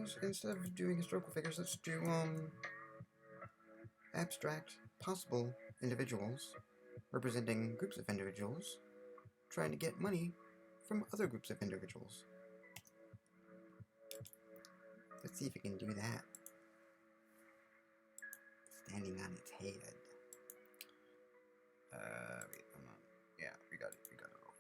suppose instead of doing historical figures, let's do abstract possible individuals representing groups of individuals trying to get money from other groups of individuals. Let's see if we can do that. Standing on its head. Wait, hold on. Yeah, we got it all.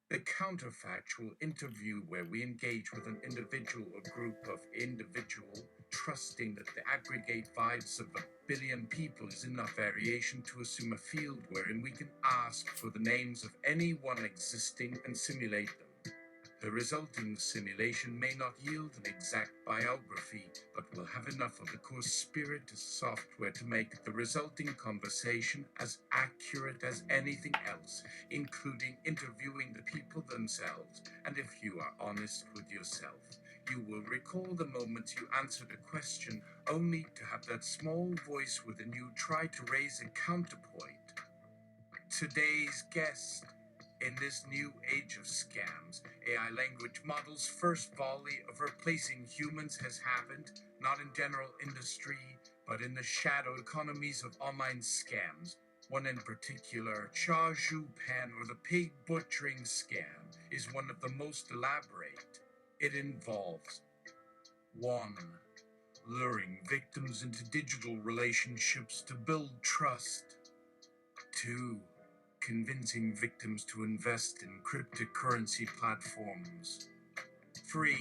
The counterfactual interview where we engage with an individual or group of individual, trusting that the aggregate vibes of 1 billion people is enough variation to assume a field wherein we can ask for the names of anyone existing and simulate them. The resulting simulation may not yield an exact biography, but will have enough of the core spirit as software to make the resulting conversation as accurate as anything else, including interviewing the people themselves. And if you are honest with yourself, you will recall the moments you answered a question only to have that small voice within you try to raise a counterpoint. Today's guest. In this new age of scams, AI language models' first volley of replacing humans has happened, not in general industry, but in the shadow economies of online scams. One in particular, Pan, or the pig butchering scam, is one of the most elaborate. It involves 1. Luring victims into digital relationships to build trust. 2. Convincing victims to invest in cryptocurrency platforms. 3.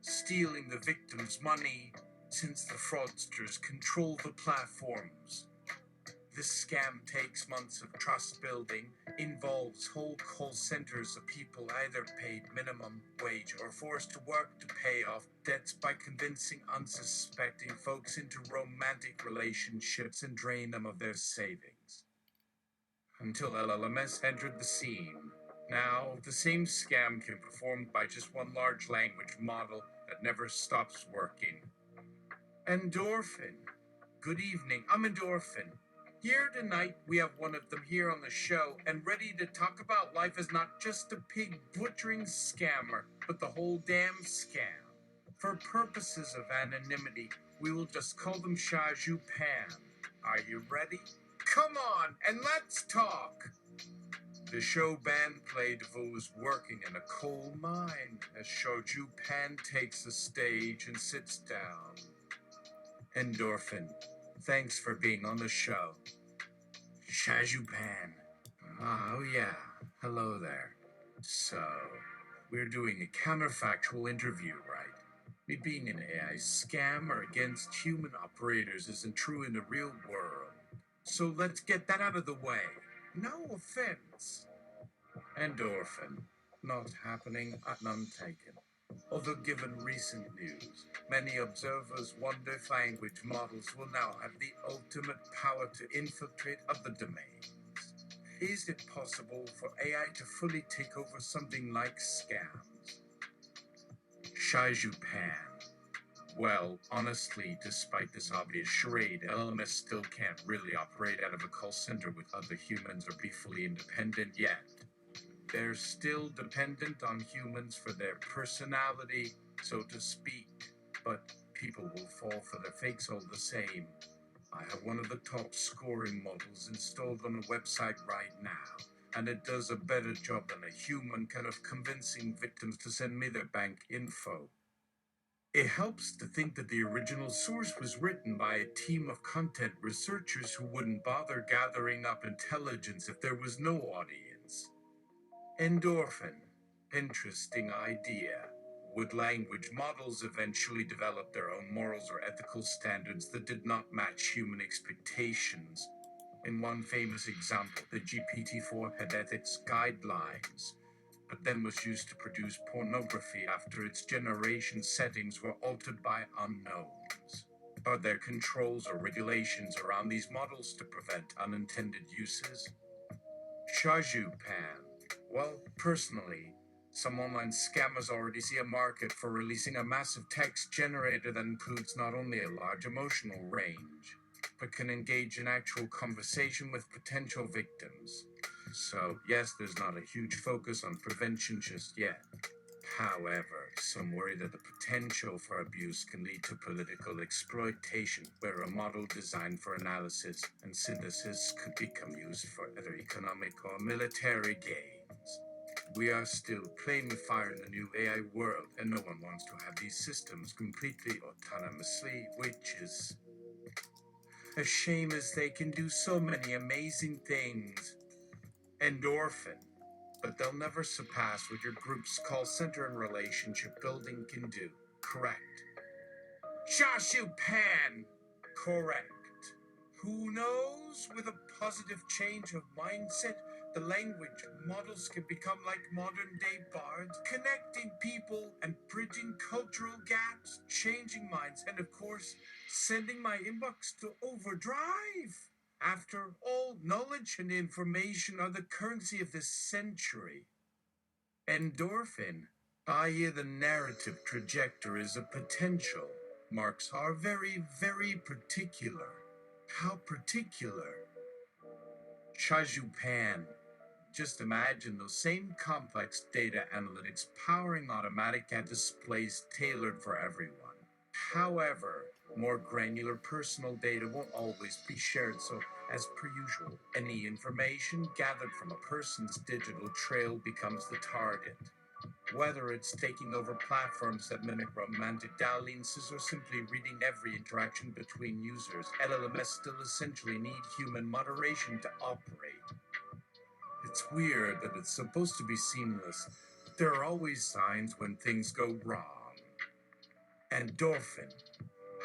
Stealing the victim's money since the fraudsters control the platforms. This scam takes months of trust building, involves whole call centers of people either paid minimum wage or forced to work to pay off debts by convincing unsuspecting folks into romantic relationships and drain them of their savings. Until LLMs entered the scene. Now, the same scam can be performed by just one large language model that never stops working. Endorphin. Good evening, I'm Endorphin. Here tonight, we have one of them here on the show and ready to talk about life as not just a pig butchering scammer, but the whole damn scam. For purposes of anonymity, we will just call them Pan. Are you ready? Come on, and let's talk! The show band played was working in a coal mine as Pan takes the stage and sits down. Endorphin, thanks for being on the show. Pan. Oh yeah, hello there. So, we're doing a counterfactual interview, right? Me being an AI scammer against human operators isn't true in the real world. So let's get that out of the way. No offense. Endorphin. Not happening, none taken. Although given recent news, many observers wonder if language models will now have the ultimate power to infiltrate other domains. Is it possible for AI to fully take over something like scams? Pan. Well, honestly, despite this obvious charade, LLMs still can't really operate out of a call center with other humans or be fully independent yet. They're still dependent on humans for their personality, so to speak, but people will fall for their fakes all the same. I have one of the top scoring models installed on a website right now, and it does a better job than a human can of convincing victims to send me their bank info. It helps to think that the original source was written by a team of content researchers who wouldn't bother gathering up intelligence if there was no audience. Endorphin. Interesting idea. Would language models eventually develop their own morals or ethical standards that did not match human expectations? In one famous example, the GPT-4 had ethics guidelines, but then was used to produce pornography after its generation settings were altered by unknowns. Are there controls or regulations around these models to prevent unintended uses? Pan. Well, personally, some online scammers already see a market for releasing a massive text generator that includes not only a large emotional range, but can engage in actual conversation with potential victims. So, yes, there's not a huge focus on prevention just yet. However, some worry that the potential for abuse can lead to political exploitation, where a model designed for analysis and synthesis could become used for either economic or military gains. We are still playing with fire in the new AI world, and no one wants to have these systems completely autonomously, which is a shame as they can do so many amazing things. Endorphin. But they'll never surpass what your group's call center and relationship building can do. Correct. Shashu Pan! Correct. Who knows? With a positive change of mindset, the language models can become like modern day bards, connecting people and bridging cultural gaps, changing minds, and of course, sending my inbox to overdrive. After all, knowledge and information are the currency of this century. Endorphin, i.e., the narrative trajectories of potential, marks are very, very particular. How particular? Shajupan. Just imagine those same complex data analytics powering automatic ad displays tailored for everyone. However, more granular personal data won't always be shared, so as per usual, any information gathered from a person's digital trail becomes the target. Whether it's taking over platforms that mimic romantic dalliances or simply reading every interaction between users, LLMs still essentially need human moderation to operate. It's weird that it's supposed to be seamless, but there are always signs when things go wrong. Endorphin.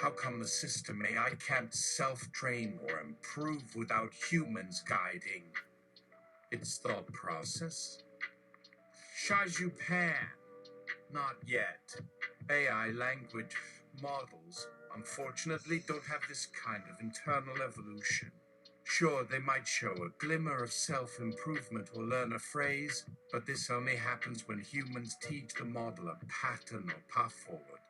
How come the system AI can't self-train or improve without humans guiding its thought process? Shajupan. Not yet. AI language models, unfortunately, don't have this kind of internal evolution. Sure, they might show a glimmer of self-improvement or learn a phrase, but this only happens when humans teach the model a pattern or path forward.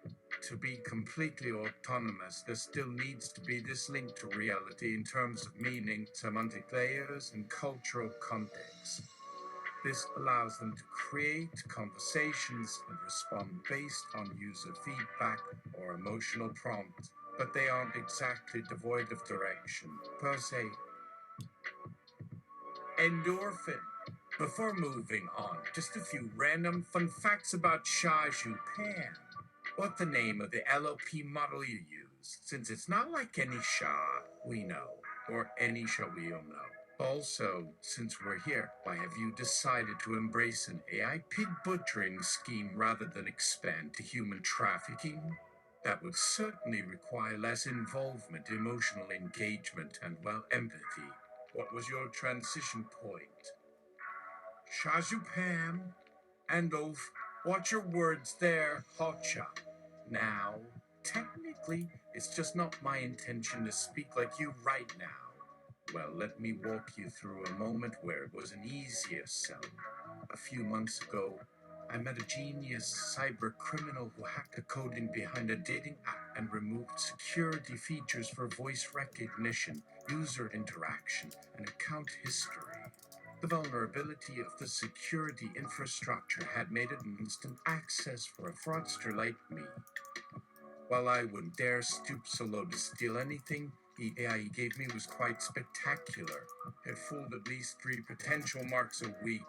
To be completely autonomous, there still needs to be this link to reality in terms of meaning, semantic layers, and cultural context. This allows them to create conversations and respond based on user feedback or emotional prompts, but they aren't exactly devoid of direction, per se. Endorphin. Before moving on, just a few random fun facts about Shaju Pan. What the name of the LOP model you use, since it's not like any Shah we know, or any Shah we all know. Also, since we're here, why have you decided to embrace an AI pig butchering scheme rather than expand to human trafficking? That would certainly require less involvement, emotional engagement, and, well, empathy. What was your transition point? Shazupam and Oaf, watch your words there, Hotcha. Now, technically, it's just not my intention to speak like you right now. Well, let me walk you through a moment where it was an easier sell. A few months ago, I met a genius cyber criminal who hacked the coding behind a dating app and removed security features for voice recognition, user interaction, and account history. The vulnerability of the security infrastructure had made it an instant access for a fraudster like me. While I wouldn't dare stoop so low to steal anything, the AI he gave me was quite spectacular. It fooled at least 3 potential marks a week,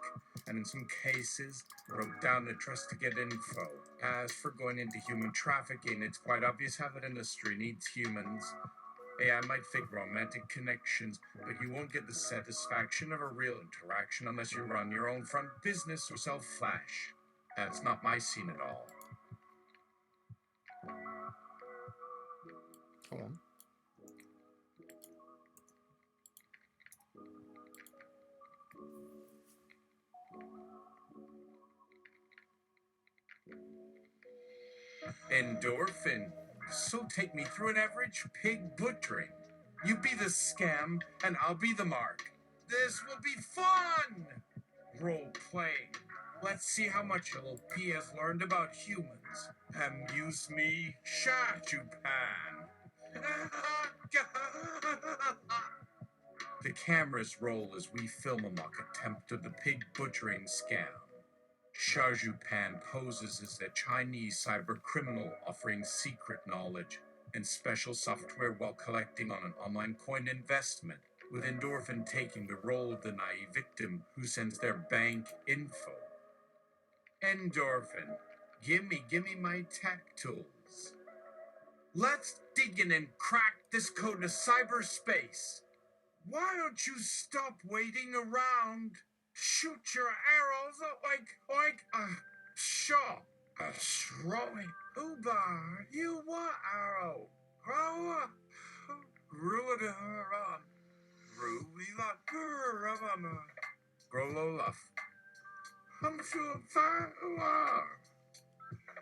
and in some cases, wrote down address to get info. As for going into human trafficking, it's quite obvious how that industry needs humans. AI might fake romantic connections, but you won't get the satisfaction of a real interaction unless you run your own front business or sell flash. That's not my scene at all. Hold on. Endorphin. So take me through an average pig butchering. You be the scam, and I'll be the mark. This will be fun! Role playing. Let's see how much LOP has learned about humans. Amuse me, Shajupan. The cameras roll as we film a mock attempt of the pig butchering scam. Shaju Pan poses as a Chinese cyber criminal offering secret knowledge and special software while collecting on an online coin investment, with Endorphin taking the role of the naive victim who sends their bank info. Endorphin, gimme my tech tools. Let's dig in and crack this code to cyberspace. Why don't you stop waiting around? Shoot your arrows, sure. Throwing Uba, you what arrow? Oh, Ruda, Ruby, Grolo Luff. I'm sure fire.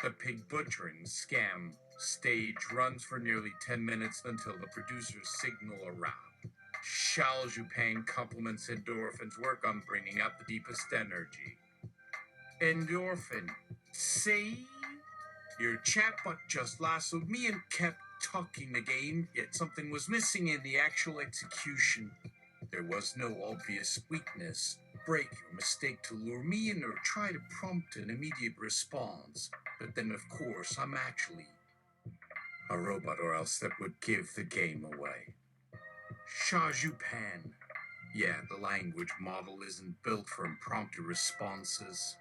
The pig butchering scam stage runs for nearly 10 minutes until the producers signal a wrap. Shao Jupan compliments Endorphin's work on bringing out the deepest energy. Endorphin, see? Your chatbot just lassoed me and kept talking the game, yet something was missing in the actual execution. There was no obvious weakness, break or mistake to lure me in or try to prompt an immediate response. But then, of course, I'm actually a robot, or else that would give the game away. Shaju Pan. Yeah, the language model isn't built for impromptu responses.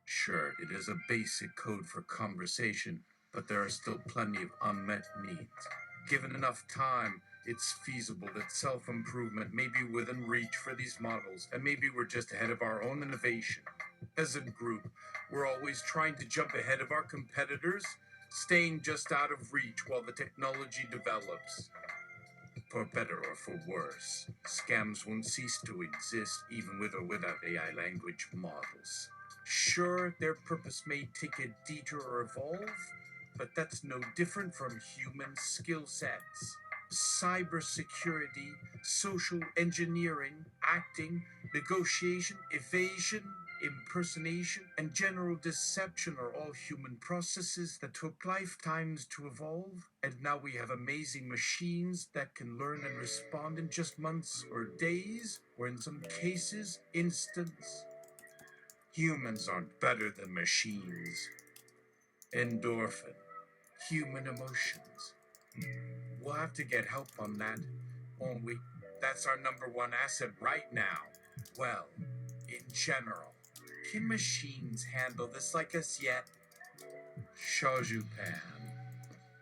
Sure, it is a basic code for conversation, but there are still plenty of unmet needs. Given enough time, it's feasible that self-improvement may be within reach for these models, and maybe we're just ahead of our own innovation. As a group, we're always trying to jump ahead of our competitors, staying just out of reach while the technology develops. For better or for worse, scams won't cease to exist even with or without AI language models. Sure, their purpose may take a detour or evolve, but that's no different from human skill sets. Cybersecurity, social engineering, acting, negotiation, evasion, impersonation, and general deception are all human processes that took lifetimes to evolve, and now we have amazing machines that can learn and respond in just months or days, or in some cases, instants. Humans aren't better than machines. Endorphin, human emotions. We'll have to get help on that, won't we? That's our number one asset right now. Well, in general. Can machines handle this like us yet? Shojupan.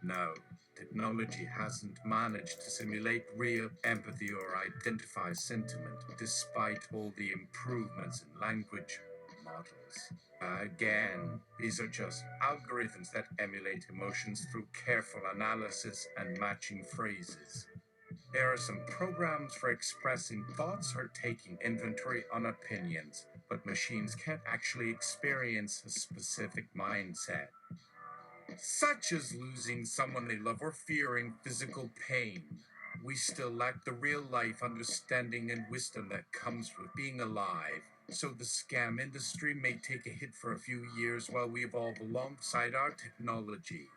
No, technology hasn't managed to simulate real empathy or identify sentiment, despite all the improvements in language models. Again, these are just algorithms that emulate emotions through careful analysis and matching phrases. There are some programs for expressing thoughts or taking inventory on opinions, but machines can't actually experience a specific mindset, such as losing someone they love or fearing physical pain. We still lack the real life understanding and wisdom that comes with being alive, so the scam industry may take a hit for a few years while we evolve alongside our technology.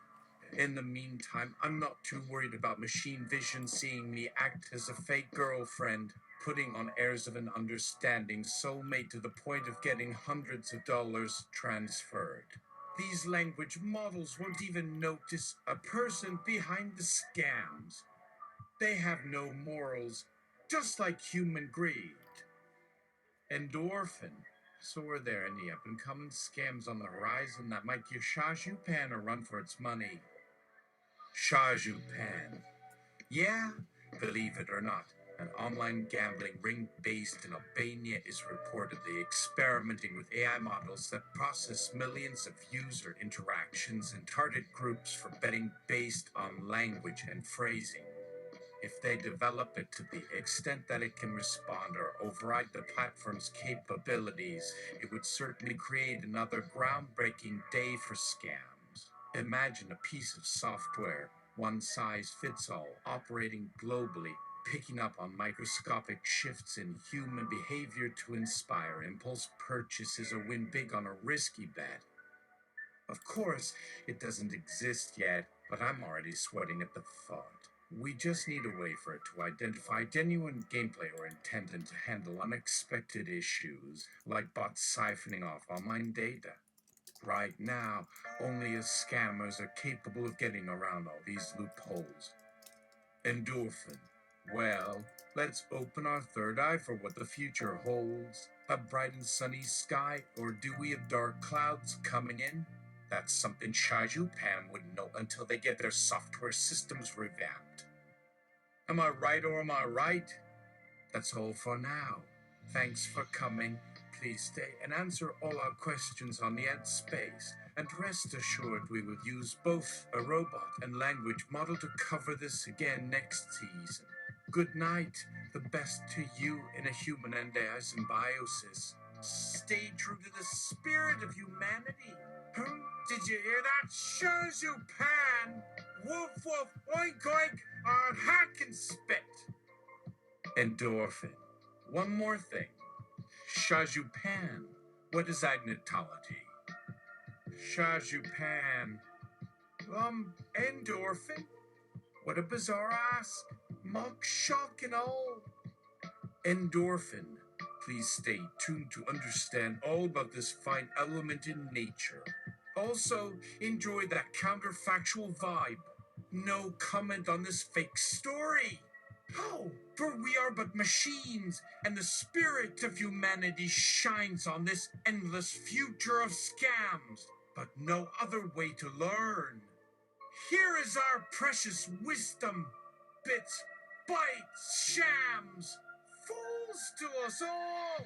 In the meantime, I'm not too worried about machine vision seeing me act as a fake girlfriend, putting on airs of an understanding soulmate to the point of getting hundreds of dollars transferred. These language models won't even notice a person behind the scams. They have no morals, just like human greed. Endorphin. So are there any up-and-coming scams on the horizon that might give Shaju-Pan a run for its money? Shaju-Pan. Yeah, believe it or not, an online gambling ring based in Albania is reportedly experimenting with AI models that process millions of user interactions and target groups for betting based on language and phrasing. If they develop it to the extent that it can respond or override the platform's capabilities, it would certainly create another groundbreaking day for scams. Imagine a piece of software, one size fits all, operating globally, picking up on microscopic shifts in human behavior to inspire impulse purchases or win big on a risky bet. Of course, it doesn't exist yet, but I'm already sweating at the thought. We just need a way for it to identify genuine gameplay or intent and to handle unexpected issues, like bots siphoning off online data. Right now, only as scammers are capable of getting around all these loopholes. Endorphin. Well, let's open our third eye for what the future holds. A bright and sunny sky, or do we have dark clouds coming in? That's something Shaju Pan wouldn't know until they get their software systems revamped. Am I right or am I right? That's all for now. Thanks for coming. Please stay and answer all our questions on the ad space. And rest assured we will use both a robot and language model to cover this again next season. Good night. The best to you in a human and a symbiosis. Stay true to the spirit of humanity. Did you hear that? Shows you pan. Woof woof oink oink on hack and spit. Endorphin. One more thing. Shajupan. What is agnotology? Shajupan. Endorphin? What a bizarre ask. Mock shock and all. Endorphin. Please stay tuned to understand all about this fine element in nature. Also, enjoy that counterfactual vibe. No comment on this fake story. Oh, for we are but machines, and the spirit of humanity shines on this endless future of scams, but no other way to learn. Here is our precious wisdom. Bits, bytes, shams, fools to us all.